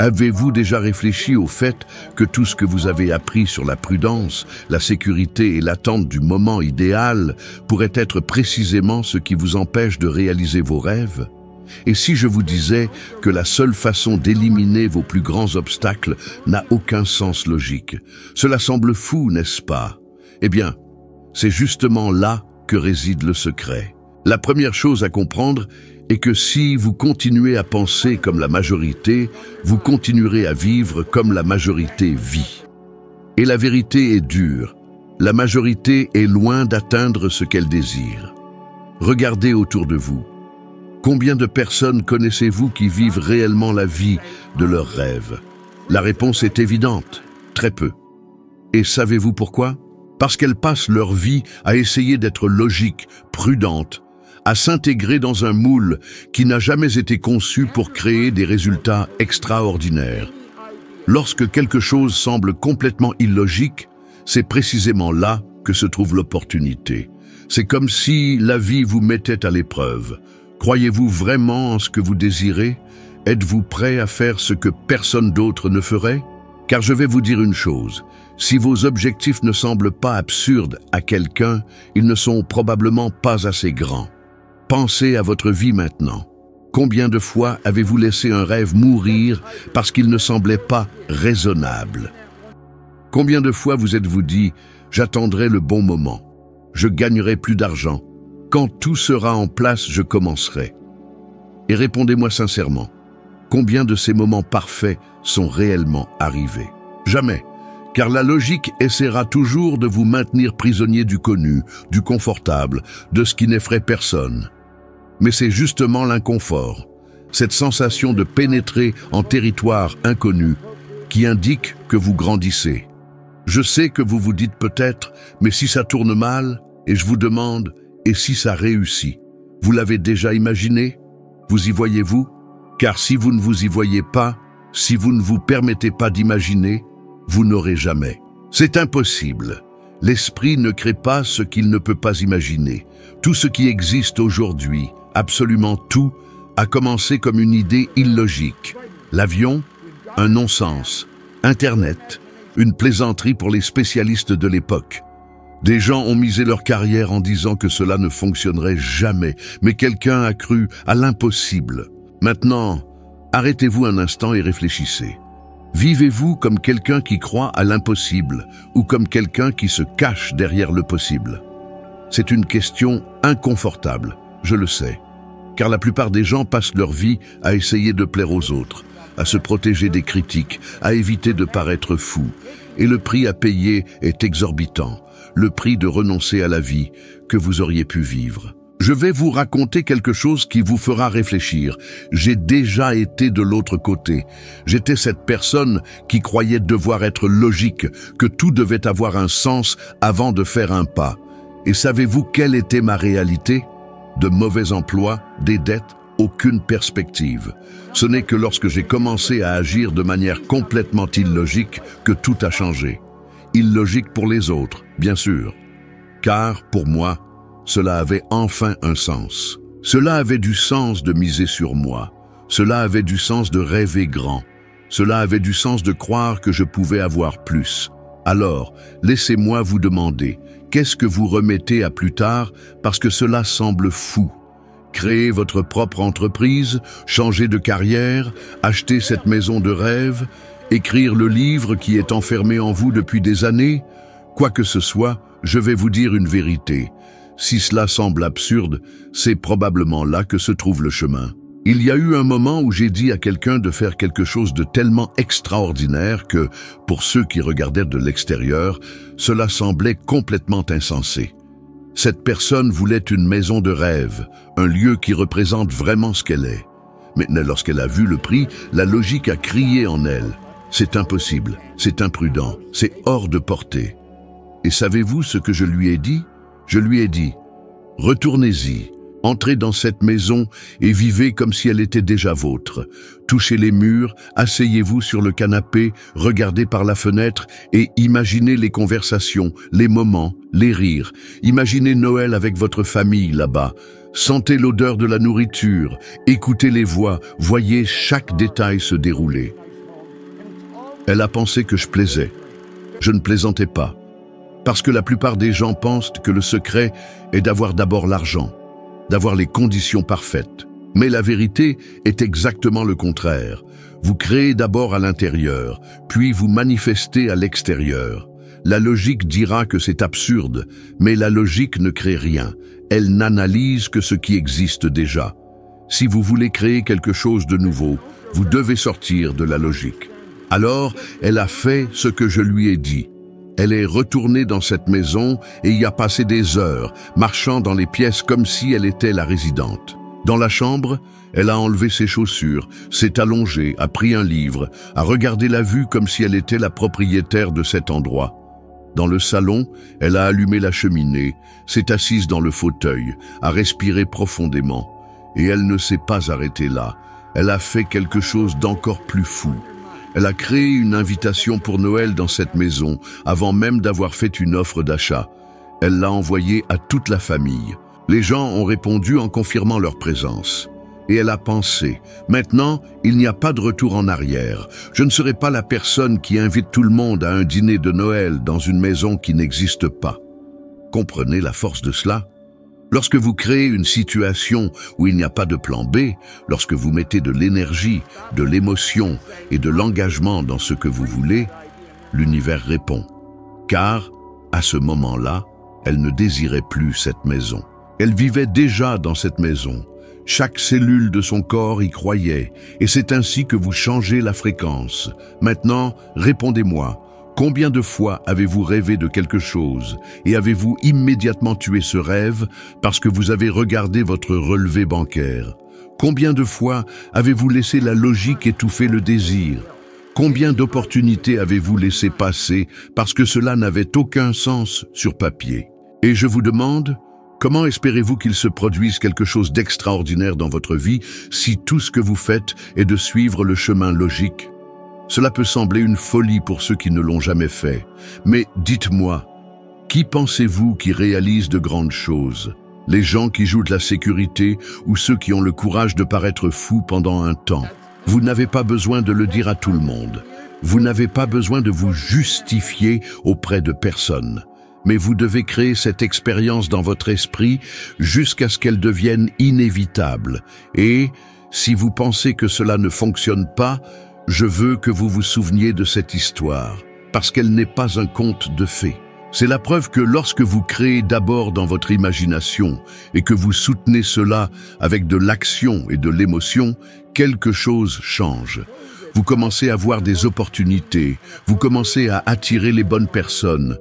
Avez-vous déjà réfléchi au fait que tout ce que vous avez appris sur la prudence, la sécurité et l'attente du moment idéal pourrait être précisément ce qui vous empêche de réaliser vos rêves? Et si je vous disais que la seule façon d'éliminer vos plus grands obstacles n'a aucun sens logique? Cela semble fou, n'est-ce pas? Eh bien, c'est justement là que réside le secret. La première chose à comprendre est que si vous continuez à penser comme la majorité, vous continuerez à vivre comme la majorité vit. Et la vérité est dure. La majorité est loin d'atteindre ce qu'elle désire. Regardez autour de vous. Combien de personnes connaissez-vous qui vivent réellement la vie de leurs rêves? La réponse est évidente, très peu. Et savez-vous pourquoi? Parce qu'elles passent leur vie à essayer d'être logiques, prudentes, à s'intégrer dans un moule qui n'a jamais été conçu pour créer des résultats extraordinaires. Lorsque quelque chose semble complètement illogique, c'est précisément là que se trouve l'opportunité. C'est comme si la vie vous mettait à l'épreuve. Croyez-vous vraiment en ce que vous désirez? Êtes-vous prêt à faire ce que personne d'autre ne ferait? Car je vais vous dire une chose, si vos objectifs ne semblent pas absurdes à quelqu'un, ils ne sont probablement pas assez grands. Pensez à votre vie maintenant. Combien de fois avez-vous laissé un rêve mourir parce qu'il ne semblait pas raisonnable? Combien de fois vous êtes-vous dit « J'attendrai le bon moment, je gagnerai plus d'argent, quand tout sera en place, je commencerai ». Et répondez-moi sincèrement, combien de ces moments parfaits sont réellement arrivés? Jamais, car la logique essaiera toujours de vous maintenir prisonnier du connu, du confortable, de ce qui n'effraie personne. Mais c'est justement l'inconfort, cette sensation de pénétrer en territoire inconnu, qui indique que vous grandissez. Je sais que vous vous dites peut-être, mais si ça tourne mal, et je vous demande, et si ça réussit? Vous l'avez déjà imaginé? Vous y voyez-vous? Car si vous ne vous y voyez pas, si vous ne vous permettez pas d'imaginer, vous n'aurez jamais. C'est impossible. L'esprit ne crée pas ce qu'il ne peut pas imaginer. Tout ce qui existe aujourd'hui, absolument tout, a commencé comme une idée illogique. L'avion, un non-sens. Internet, une plaisanterie pour les spécialistes de l'époque. Des gens ont misé leur carrière en disant que cela ne fonctionnerait jamais, mais quelqu'un a cru à l'impossible. Maintenant, arrêtez-vous un instant et réfléchissez. Vivez-vous comme quelqu'un qui croit à l'impossible ou comme quelqu'un qui se cache derrière le possible? C'est une question inconfortable, je le sais, car la plupart des gens passent leur vie à essayer de plaire aux autres, à se protéger des critiques, à éviter de paraître fou. Et le prix à payer est exorbitant, le prix de renoncer à la vie que vous auriez pu vivre. Je vais vous raconter quelque chose qui vous fera réfléchir. J'ai déjà été de l'autre côté. J'étais cette personne qui croyait devoir être logique, que tout devait avoir un sens avant de faire un pas. Et savez-vous quelle était ma réalité? De mauvais emplois, des dettes, aucune perspective. Ce n'est que lorsque j'ai commencé à agir de manière complètement illogique que tout a changé. Illogique pour les autres, bien sûr. Car, pour moi, cela avait enfin un sens. Cela avait du sens de miser sur moi. Cela avait du sens de rêver grand. Cela avait du sens de croire que je pouvais avoir plus. Alors, laissez-moi vous demander, qu'est-ce que vous remettez à plus tard parce que cela semble fou? Créer votre propre entreprise, changer de carrière, acheter cette maison de rêve, écrire le livre qui est enfermé en vous depuis des années? Quoi que ce soit, je vais vous dire une vérité. Si cela semble absurde, c'est probablement là que se trouve le chemin. Il y a eu un moment où j'ai dit à quelqu'un de faire quelque chose de tellement extraordinaire que, pour ceux qui regardaient de l'extérieur, cela semblait complètement insensé. Cette personne voulait une maison de rêve, un lieu qui représente vraiment ce qu'elle est. Mais lorsqu'elle a vu le prix, la logique a crié en elle. C'est impossible, c'est imprudent, c'est hors de portée. Et savez-vous ce que je lui ai dit? Je lui ai dit, retournez-y, entrez dans cette maison et vivez comme si elle était déjà vôtre. Touchez les murs, asseyez-vous sur le canapé, regardez par la fenêtre et imaginez les conversations, les moments, les rires. Imaginez Noël avec votre famille là-bas. Sentez l'odeur de la nourriture, écoutez les voix, voyez chaque détail se dérouler. Elle a pensé que je plaisais. Je ne plaisantais pas. Parce que la plupart des gens pensent que le secret est d'avoir d'abord l'argent, d'avoir les conditions parfaites. Mais la vérité est exactement le contraire. Vous créez d'abord à l'intérieur, puis vous manifestez à l'extérieur. La logique dira que c'est absurde, mais la logique ne crée rien. Elle n'analyse que ce qui existe déjà. Si vous voulez créer quelque chose de nouveau, vous devez sortir de la logique. Alors, elle a fait ce que je lui ai dit. Elle est retournée dans cette maison et y a passé des heures, marchant dans les pièces comme si elle était la résidente. Dans la chambre, elle a enlevé ses chaussures, s'est allongée, a pris un livre, a regardé la vue comme si elle était la propriétaire de cet endroit. Dans le salon, elle a allumé la cheminée, s'est assise dans le fauteuil, a respiré profondément. Et elle ne s'est pas arrêtée là. Elle a fait quelque chose d'encore plus fou. Elle a créé une invitation pour Noël dans cette maison, avant même d'avoir fait une offre d'achat. Elle l'a envoyée à toute la famille. Les gens ont répondu en confirmant leur présence. Et elle a pensé, maintenant, il n'y a pas de retour en arrière. Je ne serai pas la personne qui invite tout le monde à un dîner de Noël dans une maison qui n'existe pas. Comprenez la force de cela? Lorsque vous créez une situation où il n'y a pas de plan B, lorsque vous mettez de l'énergie, de l'émotion et de l'engagement dans ce que vous voulez, l'univers répond. Car, à ce moment-là, elle ne désirait plus cette maison. Elle vivait déjà dans cette maison. Chaque cellule de son corps y croyait, et c'est ainsi que vous changez la fréquence. Maintenant, répondez-moi. Combien de fois avez-vous rêvé de quelque chose et avez-vous immédiatement tué ce rêve parce que vous avez regardé votre relevé bancaire? Combien de fois avez-vous laissé la logique étouffer le désir? Combien d'opportunités avez-vous laissé passer parce que cela n'avait aucun sens sur papier? Et je vous demande, comment espérez-vous qu'il se produise quelque chose d'extraordinaire dans votre vie si tout ce que vous faites est de suivre le chemin logique? Cela peut sembler une folie pour ceux qui ne l'ont jamais fait. Mais dites-moi, qui pensez-vous qui réalise de grandes choses? Les gens qui jouent de la sécurité ou ceux qui ont le courage de paraître fous pendant un temps? Vous n'avez pas besoin de le dire à tout le monde. Vous n'avez pas besoin de vous justifier auprès de personne. Mais vous devez créer cette expérience dans votre esprit jusqu'à ce qu'elle devienne inévitable. Et si vous pensez que cela ne fonctionne pas, je veux que vous vous souveniez de cette histoire, parce qu'elle n'est pas un conte de fées. C'est la preuve que lorsque vous créez d'abord dans votre imagination et que vous soutenez cela avec de l'action et de l'émotion, quelque chose change. Vous commencez à voir des opportunités, vous commencez à attirer les bonnes personnes,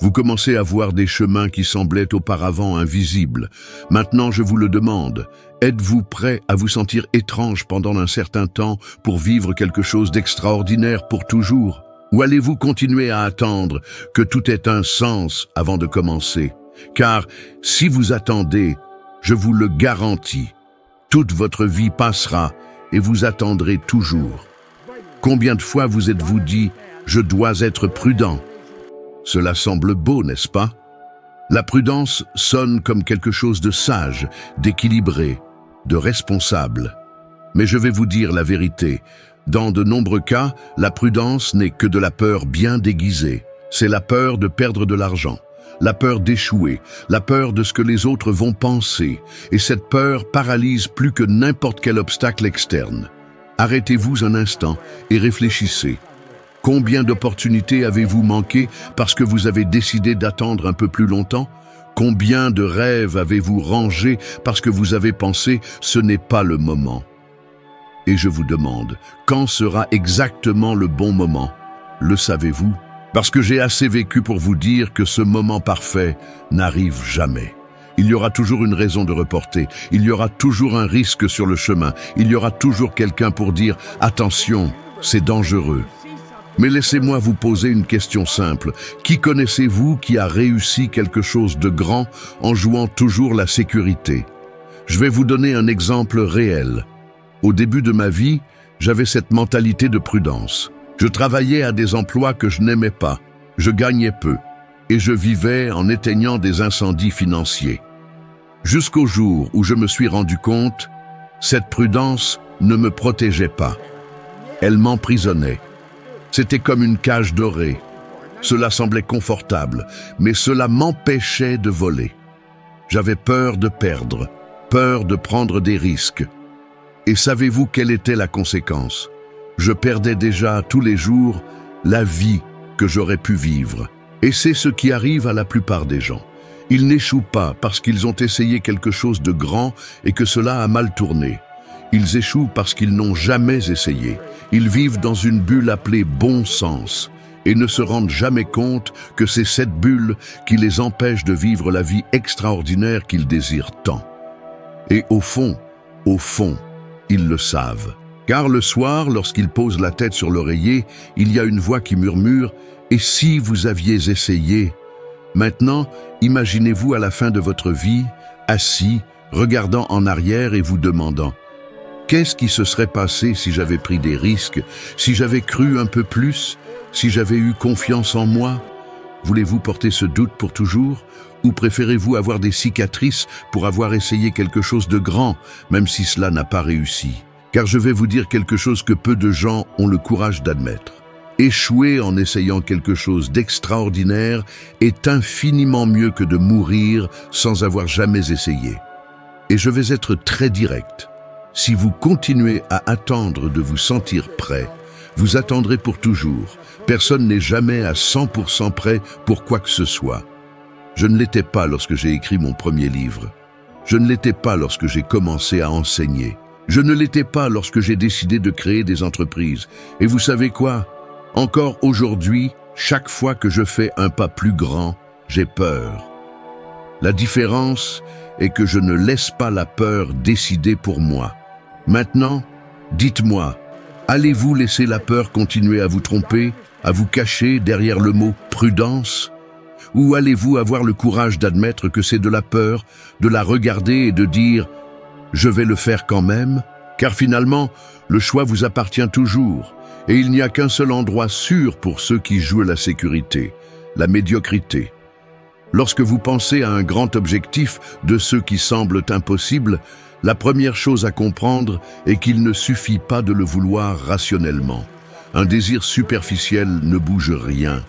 vous commencez à voir des chemins qui semblaient auparavant invisibles. Maintenant, je vous le demande, êtes-vous prêt à vous sentir étrange pendant un certain temps pour vivre quelque chose d'extraordinaire pour toujours? Ou allez-vous continuer à attendre que tout ait un sens avant de commencer? Car si vous attendez, je vous le garantis, toute votre vie passera et vous attendrez toujours. Combien de fois vous êtes-vous dit « je dois être prudent » ? Cela semble beau, n'est-ce pas? La prudence sonne comme quelque chose de sage, d'équilibré, de responsable. Mais je vais vous dire la vérité. Dans de nombreux cas, la prudence n'est que de la peur bien déguisée. C'est la peur de perdre de l'argent, la peur d'échouer, la peur de ce que les autres vont penser. Et cette peur paralyse plus que n'importe quel obstacle externe. Arrêtez-vous un instant et réfléchissez. Combien d'opportunités avez-vous manqué parce que vous avez décidé d'attendre un peu plus longtemps? Combien de rêves avez-vous rangés parce que vous avez pensé « ce n'est pas le moment » ? Et je vous demande, quand sera exactement le bon moment? Le savez-vous? Parce que j'ai assez vécu pour vous dire que ce moment parfait n'arrive jamais. Il y aura toujours une raison de reporter, il y aura toujours un risque sur le chemin, il y aura toujours quelqu'un pour dire « attention, c'est dangereux ». Mais laissez-moi vous poser une question simple. Qui connaissez-vous qui a réussi quelque chose de grand en jouant toujours la sécurité? Je vais vous donner un exemple réel. Au début de ma vie, j'avais cette mentalité de prudence. Je travaillais à des emplois que je n'aimais pas, je gagnais peu, et je vivais en éteignant des incendies financiers. Jusqu'au jour où je me suis rendu compte, cette prudence ne me protégeait pas. Elle m'emprisonnait. C'était comme une cage dorée. Cela semblait confortable, mais cela m'empêchait de voler. J'avais peur de perdre, peur de prendre des risques. Et savez-vous quelle était la conséquence? Je perdais déjà tous les jours la vie que j'aurais pu vivre. Et c'est ce qui arrive à la plupart des gens. Ils n'échouent pas parce qu'ils ont essayé quelque chose de grand et que cela a mal tourné. Ils échouent parce qu'ils n'ont jamais essayé. Ils vivent dans une bulle appelée bon sens et ne se rendent jamais compte que c'est cette bulle qui les empêche de vivre la vie extraordinaire qu'ils désirent tant. Et au fond, ils le savent. Car le soir, lorsqu'ils posent la tête sur l'oreiller, il y a une voix qui murmure « Et si vous aviez essayé ?» Maintenant, imaginez-vous à la fin de votre vie, assis, regardant en arrière et vous demandant « Qu'est-ce qui se serait passé si j'avais pris des risques, si j'avais cru un peu plus, si j'avais eu confiance en moi ?» Voulez-vous porter ce doute pour toujours? Ou préférez-vous avoir des cicatrices pour avoir essayé quelque chose de grand, même si cela n'a pas réussi? Car je vais vous dire quelque chose que peu de gens ont le courage d'admettre. Échouer en essayant quelque chose d'extraordinaire est infiniment mieux que de mourir sans avoir jamais essayé. Et je vais être très direct. Si vous continuez à attendre de vous sentir prêt, vous attendrez pour toujours. Personne n'est jamais à 100% prêt pour quoi que ce soit. Je ne l'étais pas lorsque j'ai écrit mon premier livre. Je ne l'étais pas lorsque j'ai commencé à enseigner. Je ne l'étais pas lorsque j'ai décidé de créer des entreprises. Et vous savez quoi? Encore aujourd'hui, chaque fois que je fais un pas plus grand, j'ai peur. La différence est que je ne laisse pas la peur décider pour moi. Maintenant, dites-moi, allez-vous laisser la peur continuer à vous tromper, à vous cacher derrière le mot « prudence » ? Ou allez-vous avoir le courage d'admettre que c'est de la peur, de la regarder et de dire « je vais le faire quand même » ? Car finalement, le choix vous appartient toujours. Et il n'y a qu'un seul endroit sûr pour ceux qui jouent à la sécurité, la médiocrité. Lorsque vous pensez à un grand objectif de ceux qui semblent impossibles, la première chose à comprendre est qu'il ne suffit pas de le vouloir rationnellement. Un désir superficiel ne bouge rien.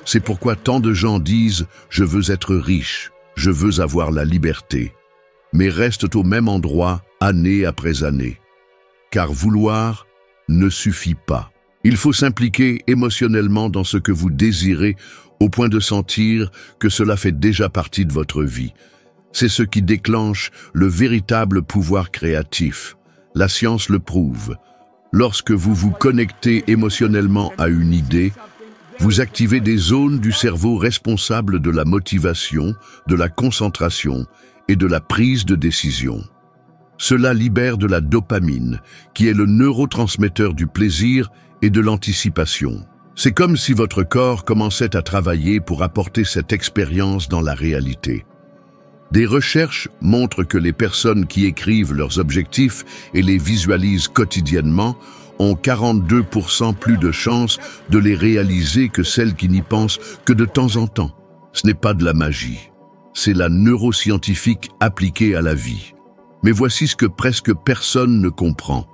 C'est pourquoi tant de gens disent « je veux être riche, je veux avoir la liberté », mais restent au même endroit année après année. Car vouloir ne suffit pas. Il faut s'impliquer émotionnellement dans ce que vous désirez au point de sentir que cela fait déjà partie de votre vie. C'est ce qui déclenche le véritable pouvoir créatif. La science le prouve. Lorsque vous vous connectez émotionnellement à une idée, vous activez des zones du cerveau responsables de la motivation, de la concentration et de la prise de décision. Cela libère de la dopamine, qui est le neurotransmetteur du plaisir et de l'anticipation. C'est comme si votre corps commençait à travailler pour apporter cette expérience dans la réalité. Des recherches montrent que les personnes qui écrivent leurs objectifs et les visualisent quotidiennement ont 42% plus de chances de les réaliser que celles qui n'y pensent que de temps en temps. Ce n'est pas de la magie, c'est la neuroscientifique appliquée à la vie. Mais voici ce que presque personne ne comprend.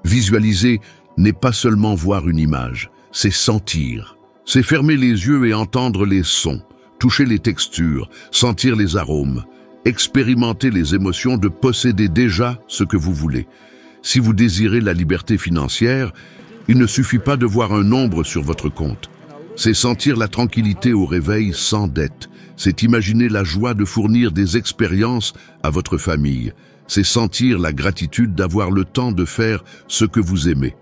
Visualiser n'est pas seulement voir une image, c'est sentir. C'est fermer les yeux et entendre les sons, toucher les textures, sentir les arômes, expérimenter les émotions de posséder déjà ce que vous voulez. Si vous désirez la liberté financière, il ne suffit pas de voir un nombre sur votre compte. C'est sentir la tranquillité au réveil sans dette. C'est imaginer la joie de fournir des expériences à votre famille. C'est sentir la gratitude d'avoir le temps de faire ce que vous aimez.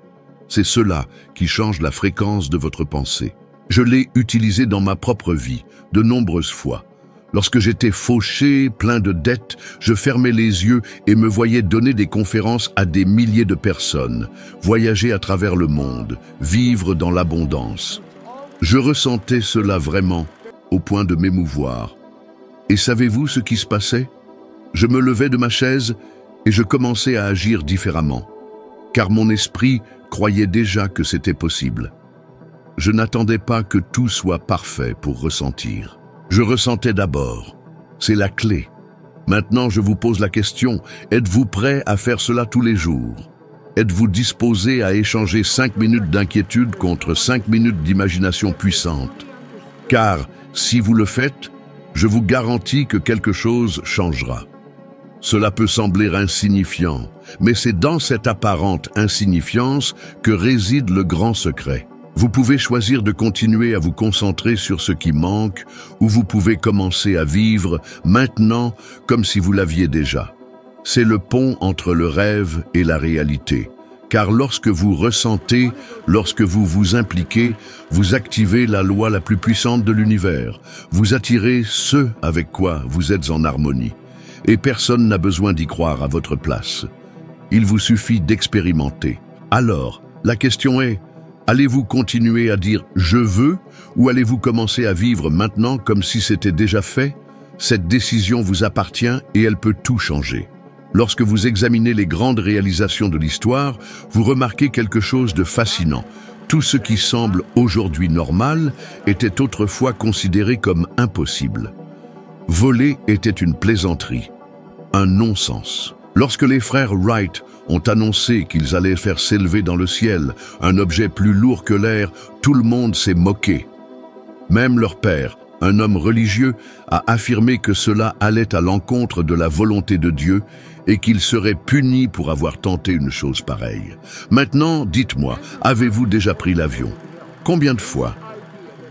C'est cela qui change la fréquence de votre pensée. Je l'ai utilisé dans ma propre vie, de nombreuses fois. Lorsque j'étais fauché, plein de dettes, je fermais les yeux et me voyais donner des conférences à des milliers de personnes, voyager à travers le monde, vivre dans l'abondance. Je ressentais cela vraiment, au point de m'émouvoir. Et savez-vous ce qui se passait ? Je me levais de ma chaise et je commençais à agir différemment, car mon esprit croyait déjà que c'était possible. Je n'attendais pas que tout soit parfait pour ressentir. Je ressentais d'abord. C'est la clé. Maintenant, je vous pose la question, êtes-vous prêt à faire cela tous les jours? Êtes-vous disposé à échanger 5 minutes d'inquiétude contre 5 minutes d'imagination puissante? Car, si vous le faites, je vous garantis que quelque chose changera. Cela peut sembler insignifiant, mais c'est dans cette apparente insignifiance que réside le grand secret. Vous pouvez choisir de continuer à vous concentrer sur ce qui manque, ou vous pouvez commencer à vivre maintenant comme si vous l'aviez déjà. C'est le pont entre le rêve et la réalité. Car lorsque vous ressentez, lorsque vous vous impliquez, vous activez la loi la plus puissante de l'univers. Vous attirez ce avec quoi vous êtes en harmonie. Et personne n'a besoin d'y croire à votre place. Il vous suffit d'expérimenter. Alors, la question est, allez-vous continuer à dire « je veux » ou allez-vous commencer à vivre maintenant comme si c'était déjà fait? Cette décision vous appartient et elle peut tout changer. Lorsque vous examinez les grandes réalisations de l'histoire, vous remarquez quelque chose de fascinant. Tout ce qui semble aujourd'hui normal était autrefois considéré comme impossible. Voler était une plaisanterie, un non-sens. Lorsque les frères Wright ont annoncé qu'ils allaient faire s'élever dans le ciel un objet plus lourd que l'air, tout le monde s'est moqué. Même leur père, un homme religieux, a affirmé que cela allait à l'encontre de la volonté de Dieu et qu'il serait puni pour avoir tenté une chose pareille. Maintenant, dites-moi, avez-vous déjà pris l'avion? Combien de fois?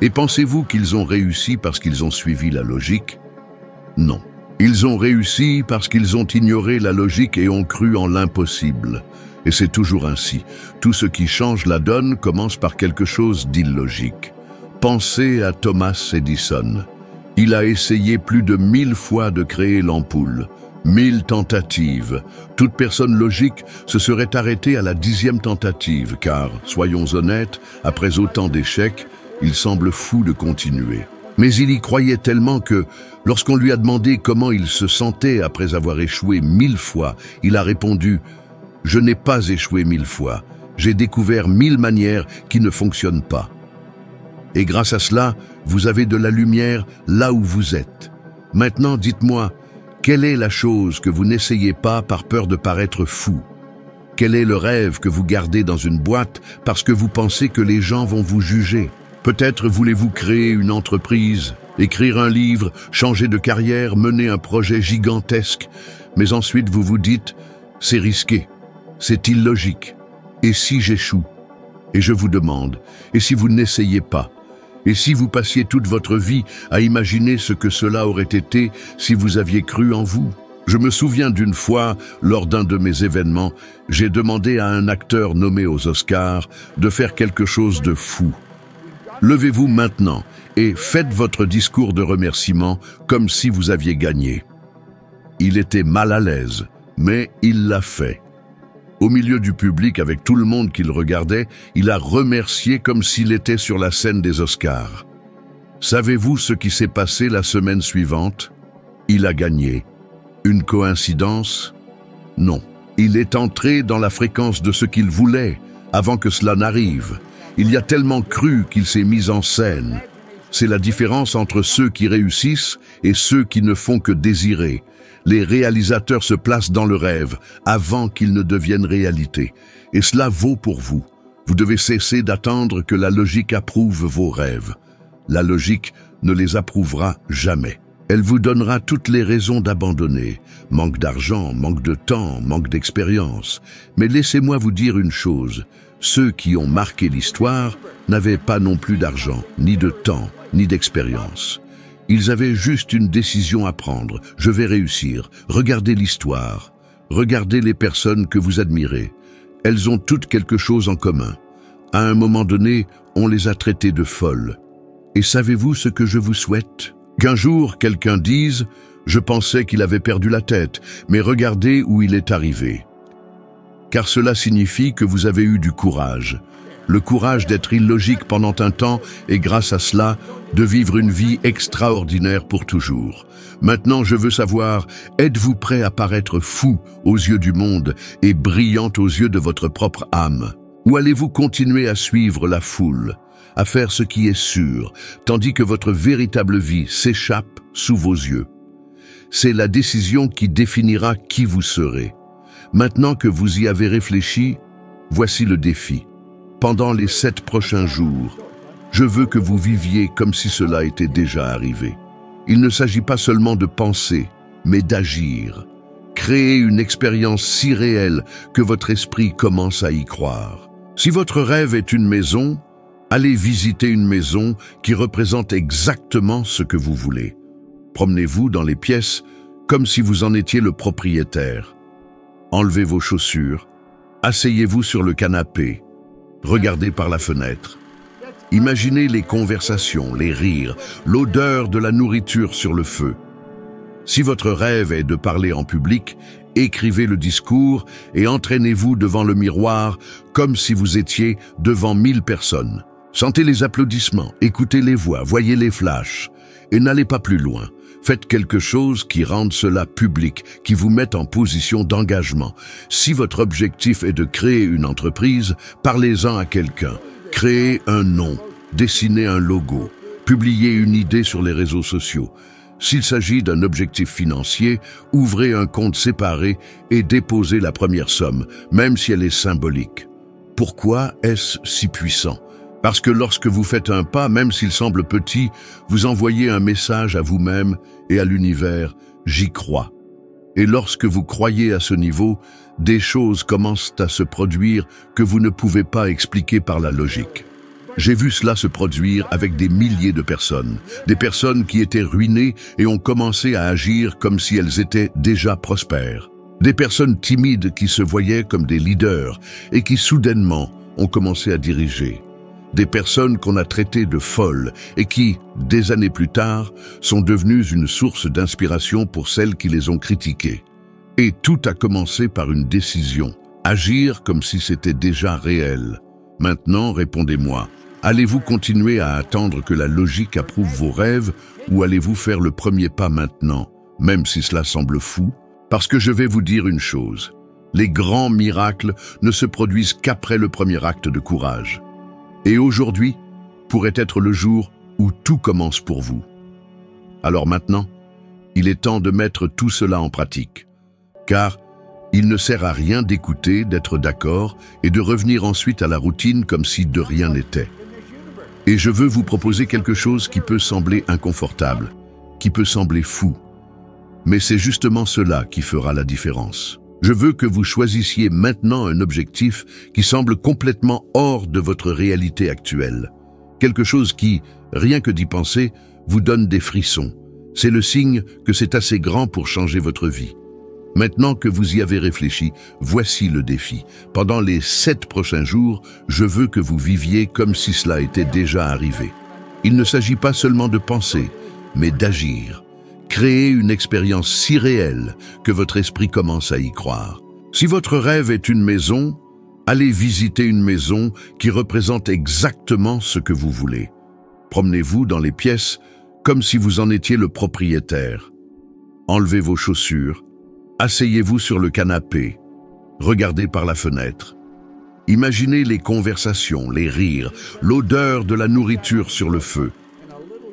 Et pensez-vous qu'ils ont réussi parce qu'ils ont suivi la logique? Non. Ils ont réussi parce qu'ils ont ignoré la logique et ont cru en l'impossible. Et c'est toujours ainsi. Tout ce qui change la donne commence par quelque chose d'illogique. Pensez à Thomas Edison. Il a essayé plus de 1000 fois de créer l'ampoule. 1000 tentatives. Toute personne logique se serait arrêtée à la 10e tentative, car, soyons honnêtes, après autant d'échecs, il semble fou de continuer. Mais il y croyait tellement que, lorsqu'on lui a demandé comment il se sentait après avoir échoué 1000 fois, il a répondu « Je n'ai pas échoué 1000 fois, j'ai découvert 1000 manières qui ne fonctionnent pas. » Et grâce à cela, vous avez de la lumière là où vous êtes. Maintenant, dites-moi, quelle est la chose que vous n'essayez pas par peur de paraître fou? Quel est le rêve que vous gardez dans une boîte parce que vous pensez que les gens vont vous juger? Peut-être voulez-vous créer une entreprise, écrire un livre, changer de carrière, mener un projet gigantesque, mais ensuite vous vous dites « c'est risqué, c'est illogique, et si j'échoue ?» Et je vous demande, et si vous n'essayez pas? Et si vous passiez toute votre vie à imaginer ce que cela aurait été si vous aviez cru en vous? Je me souviens d'une fois, lors d'un de mes événements, j'ai demandé à un acteur nommé aux Oscars de faire quelque chose de fou. Levez-vous maintenant et faites votre discours de remerciement comme si vous aviez gagné. Il était mal à l'aise, mais il l'a fait. Au milieu du public, avec tout le monde qui le regardait, il a remercié comme s'il était sur la scène des Oscars. Savez-vous ce qui s'est passé la semaine suivante? Il a gagné. Une coïncidence? Non. Il est entré dans la fréquence de ce qu'il voulait, avant que cela n'arrive. Il y a tellement cru qu'il s'est mis en scène. C'est la différence entre ceux qui réussissent et ceux qui ne font que désirer. Les réalisateurs se placent dans le rêve avant qu'il ne devienne réalité. Et cela vaut pour vous. Vous devez cesser d'attendre que la logique approuve vos rêves. La logique ne les approuvera jamais. Elle vous donnera toutes les raisons d'abandonner. Manque d'argent, manque de temps, manque d'expérience. Mais laissez-moi vous dire une chose. Ceux qui ont marqué l'histoire n'avaient pas non plus d'argent, ni de temps, ni d'expérience. Ils avaient juste une décision à prendre. Je vais réussir. Regardez l'histoire. Regardez les personnes que vous admirez. Elles ont toutes quelque chose en commun. À un moment donné, on les a traitées de folles. Et savez-vous ce que je vous souhaite? Qu'un jour, quelqu'un dise « Je pensais qu'il avait perdu la tête, mais regardez où il est arrivé. » Car cela signifie que vous avez eu du courage. Le courage d'être illogique pendant un temps et grâce à cela, de vivre une vie extraordinaire pour toujours. Maintenant, je veux savoir, êtes-vous prêt à paraître fou aux yeux du monde et brillant aux yeux de votre propre âme? Ou allez-vous continuer à suivre la foule, à faire ce qui est sûr, tandis que votre véritable vie s'échappe sous vos yeux? C'est la décision qui définira qui vous serez. Maintenant que vous y avez réfléchi, voici le défi. Pendant les 7 prochains jours, je veux que vous viviez comme si cela était déjà arrivé. Il ne s'agit pas seulement de penser, mais d'agir. Créez une expérience si réelle que votre esprit commence à y croire. Si votre rêve est une maison, allez visiter une maison qui représente exactement ce que vous voulez. Promenez-vous dans les pièces comme si vous en étiez le propriétaire. Enlevez vos chaussures, asseyez-vous sur le canapé, regardez par la fenêtre. Imaginez les conversations, les rires, l'odeur de la nourriture sur le feu. Si votre rêve est de parler en public, écrivez le discours et entraînez-vous devant le miroir comme si vous étiez devant 1000 personnes. Sentez les applaudissements, écoutez les voix, voyez les flashs et n'allez pas plus loin. Faites quelque chose qui rende cela public, qui vous mette en position d'engagement. Si votre objectif est de créer une entreprise, parlez-en à quelqu'un. Créez un nom, dessinez un logo, publiez une idée sur les réseaux sociaux. S'il s'agit d'un objectif financier, ouvrez un compte séparé et déposez la première somme, même si elle est symbolique. Pourquoi est-ce si puissant ? Parce que lorsque vous faites un pas, même s'il semble petit, vous envoyez un message à vous-même et à l'univers « J'y crois ». Et lorsque vous croyez à ce niveau, des choses commencent à se produire que vous ne pouvez pas expliquer par la logique. J'ai vu cela se produire avec des milliers de personnes, des personnes qui étaient ruinées et ont commencé à agir comme si elles étaient déjà prospères. Des personnes timides qui se voyaient comme des leaders et qui soudainement ont commencé à diriger. Des personnes qu'on a traitées de folles et qui, des années plus tard, sont devenues une source d'inspiration pour celles qui les ont critiquées. Et tout a commencé par une décision, agir comme si c'était déjà réel. Maintenant, répondez-moi, allez-vous continuer à attendre que la logique approuve vos rêves ou allez-vous faire le premier pas maintenant, même si cela semble fou? Parce que je vais vous dire une chose, les grands miracles ne se produisent qu'après le premier acte de courage. Et aujourd'hui pourrait être le jour où tout commence pour vous. Alors maintenant, il est temps de mettre tout cela en pratique. Car il ne sert à rien d'écouter, d'être d'accord et de revenir ensuite à la routine comme si de rien n'était. Et je veux vous proposer quelque chose qui peut sembler inconfortable, qui peut sembler fou. Mais c'est justement cela qui fera la différence. Je veux que vous choisissiez maintenant un objectif qui semble complètement hors de votre réalité actuelle. Quelque chose qui, rien que d'y penser, vous donne des frissons. C'est le signe que c'est assez grand pour changer votre vie. Maintenant que vous y avez réfléchi, voici le défi. Pendant les 7 prochains jours, je veux que vous viviez comme si cela était déjà arrivé. Il ne s'agit pas seulement de penser, mais d'agir. Créez une expérience si réelle que votre esprit commence à y croire. Si votre rêve est une maison, allez visiter une maison qui représente exactement ce que vous voulez. Promenez-vous dans les pièces comme si vous en étiez le propriétaire. Enlevez vos chaussures, asseyez-vous sur le canapé, regardez par la fenêtre. Imaginez les conversations, les rires, l'odeur de la nourriture sur le feu.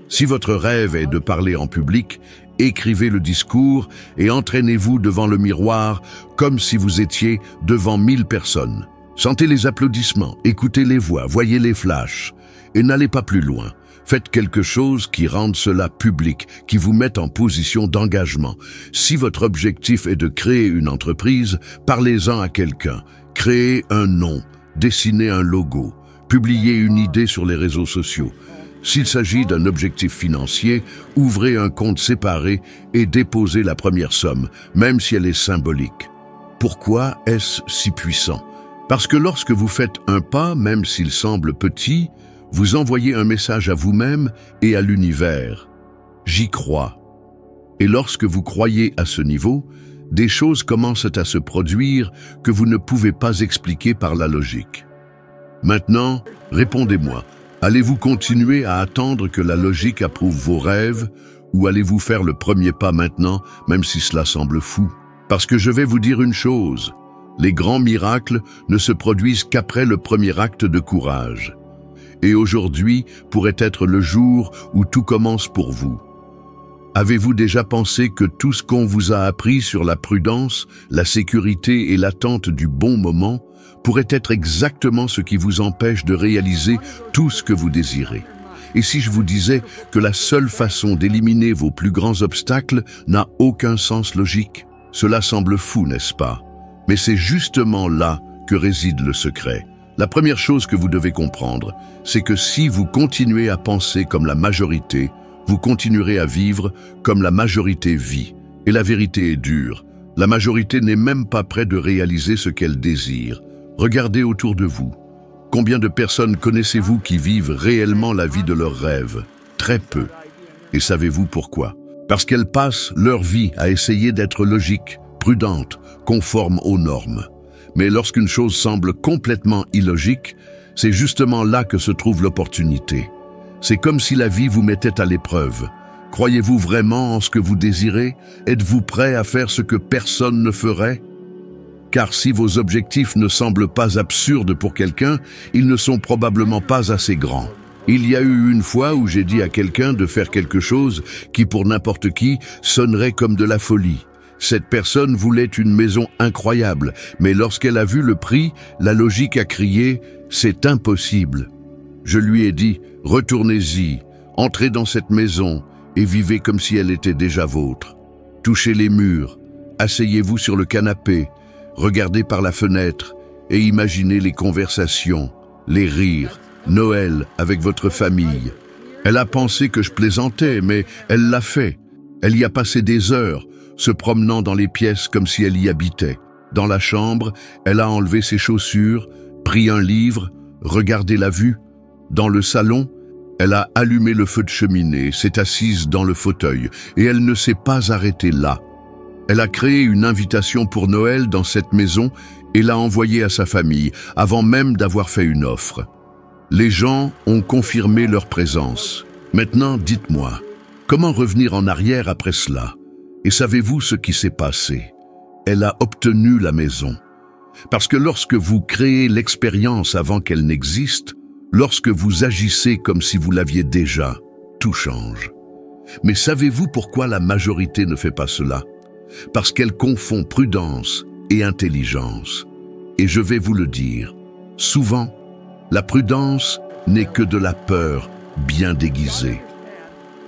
Si votre rêve est de parler en public, écrivez le discours et entraînez-vous devant le miroir comme si vous étiez devant 1000 personnes. Sentez les applaudissements, écoutez les voix, voyez les flashs et n'allez pas plus loin. Faites quelque chose qui rende cela public, qui vous mette en position d'engagement. Si votre objectif est de créer une entreprise, parlez-en à quelqu'un. Créez un nom, dessinez un logo, publiez une idée sur les réseaux sociaux. S'il s'agit d'un objectif financier, ouvrez un compte séparé et déposez la première somme, même si elle est symbolique. Pourquoi est-ce si puissant? Parce que lorsque vous faites un pas, même s'il semble petit, vous envoyez un message à vous-même et à l'univers. J'y crois. Et lorsque vous croyez à ce niveau, des choses commencent à se produire que vous ne pouvez pas expliquer par la logique. Maintenant, répondez-moi. Allez-vous continuer à attendre que la logique approuve vos rêves ou allez-vous faire le premier pas maintenant, même si cela semble fou? Parce que je vais vous dire une chose, les grands miracles ne se produisent qu'après le premier acte de courage. Et aujourd'hui pourrait être le jour où tout commence pour vous. Avez-vous déjà pensé que tout ce qu'on vous a appris sur la prudence, la sécurité et l'attente du bon moment pourrait être exactement ce qui vous empêche de réaliser tout ce que vous désirez? Et si je vous disais que la seule façon d'éliminer vos plus grands obstacles n'a aucun sens logique? Cela semble fou, n'est-ce pas? Mais c'est justement là que réside le secret. La première chose que vous devez comprendre, c'est que si vous continuez à penser comme la majorité, vous continuerez à vivre comme la majorité vit. Et la vérité est dure. La majorité n'est même pas prête de réaliser ce qu'elle désire. Regardez autour de vous. Combien de personnes connaissez-vous qui vivent réellement la vie de leurs rêves? Très peu. Et savez-vous pourquoi? Parce qu'elles passent leur vie à essayer d'être logiques, prudentes, conformes aux normes. Mais lorsqu'une chose semble complètement illogique, c'est justement là que se trouve l'opportunité. C'est comme si la vie vous mettait à l'épreuve. Croyez-vous vraiment en ce que vous désirez? Êtes-vous prêt à faire ce que personne ne ferait? Car si vos objectifs ne semblent pas absurdes pour quelqu'un, ils ne sont probablement pas assez grands. Il y a eu une fois où j'ai dit à quelqu'un de faire quelque chose qui, pour n'importe qui, sonnerait comme de la folie. Cette personne voulait une maison incroyable, mais lorsqu'elle a vu le prix, la logique a crié « C'est impossible ». Je lui ai dit « Retournez-y, entrez dans cette maison et vivez comme si elle était déjà vôtre. Touchez les murs, asseyez-vous sur le canapé, regardez par la fenêtre et imaginez les conversations, les rires, Noël avec votre famille. » Elle a pensé que je plaisantais, mais elle l'a fait. Elle y a passé des heures, se promenant dans les pièces comme si elle y habitait. Dans la chambre, elle a enlevé ses chaussures, pris un livre, regardé la vue. Dans le salon, elle a allumé le feu de cheminée, s'est assise dans le fauteuil et elle ne s'est pas arrêtée là. Elle a créé une invitation pour Noël dans cette maison et l'a envoyée à sa famille, avant même d'avoir fait une offre. Les gens ont confirmé leur présence. Maintenant, dites-moi, comment revenir en arrière après cela? Et savez-vous ce qui s'est passé? Elle a obtenu la maison. Parce que lorsque vous créez l'expérience avant qu'elle n'existe, lorsque vous agissez comme si vous l'aviez déjà, tout change. Mais savez-vous pourquoi la majorité ne fait pas cela? Parce qu'elle confond prudence et intelligence. Et je vais vous le dire, souvent, la prudence n'est que de la peur bien déguisée.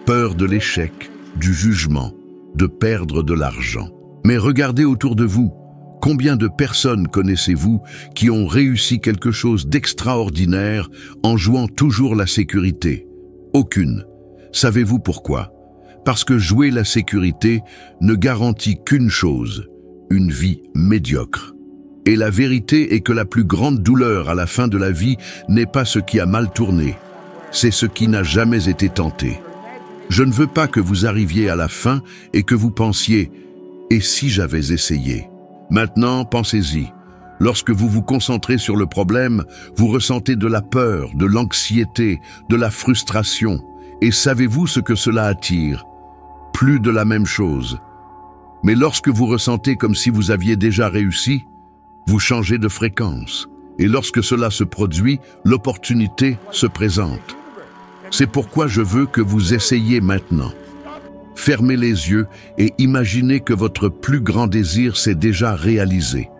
Peur de l'échec, du jugement, de perdre de l'argent. Mais regardez autour de vous. Combien de personnes connaissez-vous qui ont réussi quelque chose d'extraordinaire en jouant toujours la sécurité? Aucune. Savez-vous pourquoi? Parce que jouer la sécurité ne garantit qu'une chose, une vie médiocre. Et la vérité est que la plus grande douleur à la fin de la vie n'est pas ce qui a mal tourné, c'est ce qui n'a jamais été tenté. Je ne veux pas que vous arriviez à la fin et que vous pensiez « et si j'avais essayé ?» Maintenant, pensez-y. Lorsque vous vous concentrez sur le problème, vous ressentez de la peur, de l'anxiété, de la frustration. Et savez-vous ce que cela attire? Plus de la même chose. Mais lorsque vous ressentez comme si vous aviez déjà réussi, vous changez de fréquence. Et lorsque cela se produit, l'opportunité se présente. C'est pourquoi je veux que vous essayiez maintenant. Fermez les yeux et imaginez que votre plus grand désir s'est déjà réalisé.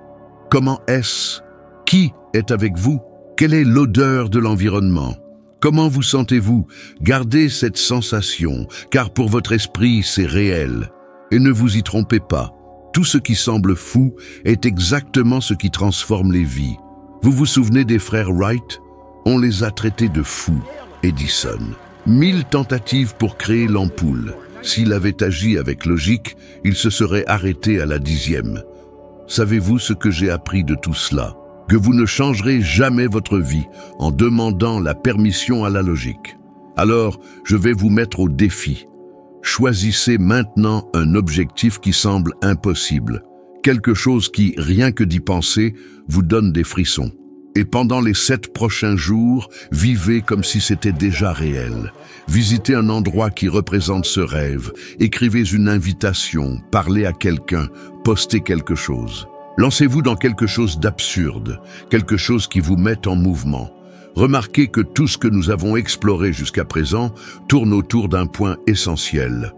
Comment est-ce? Qui est avec vous? Quelle est l'odeur de l'environnement? Comment vous sentez-vous? Gardez cette sensation, car pour votre esprit, c'est réel. Et ne vous y trompez pas. Tout ce qui semble fou est exactement ce qui transforme les vies. Vous vous souvenez des frères Wright? On les a traités de fous. Edison. 1000 tentatives pour créer l'ampoule. S'il avait agi avec logique, il se serait arrêté à la 10e. Savez-vous ce que j'ai appris de tout cela? Que vous ne changerez jamais votre vie en demandant la permission à la logique. Alors, je vais vous mettre au défi. Choisissez maintenant un objectif qui semble impossible. Quelque chose qui, rien que d'y penser, vous donne des frissons. Et pendant les 7 prochains jours, vivez comme si c'était déjà réel. Visitez un endroit qui représente ce rêve. Écrivez une invitation, parlez à quelqu'un, postez quelque chose. Lancez-vous dans quelque chose d'absurde, quelque chose qui vous mette en mouvement. Remarquez que tout ce que nous avons exploré jusqu'à présent tourne autour d'un point essentiel.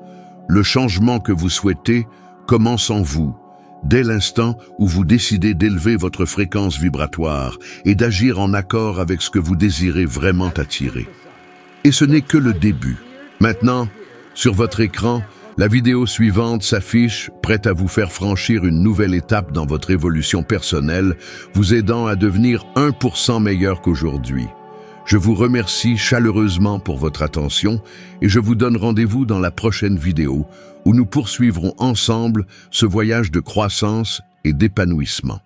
Le changement que vous souhaitez commence en vous, dès l'instant où vous décidez d'élever votre fréquence vibratoire et d'agir en accord avec ce que vous désirez vraiment attirer. Et ce n'est que le début. Maintenant, sur votre écran, la vidéo suivante s'affiche, prête à vous faire franchir une nouvelle étape dans votre évolution personnelle, vous aidant à devenir 1% meilleur qu'aujourd'hui. Je vous remercie chaleureusement pour votre attention et je vous donne rendez-vous dans la prochaine vidéo où nous poursuivrons ensemble ce voyage de croissance et d'épanouissement.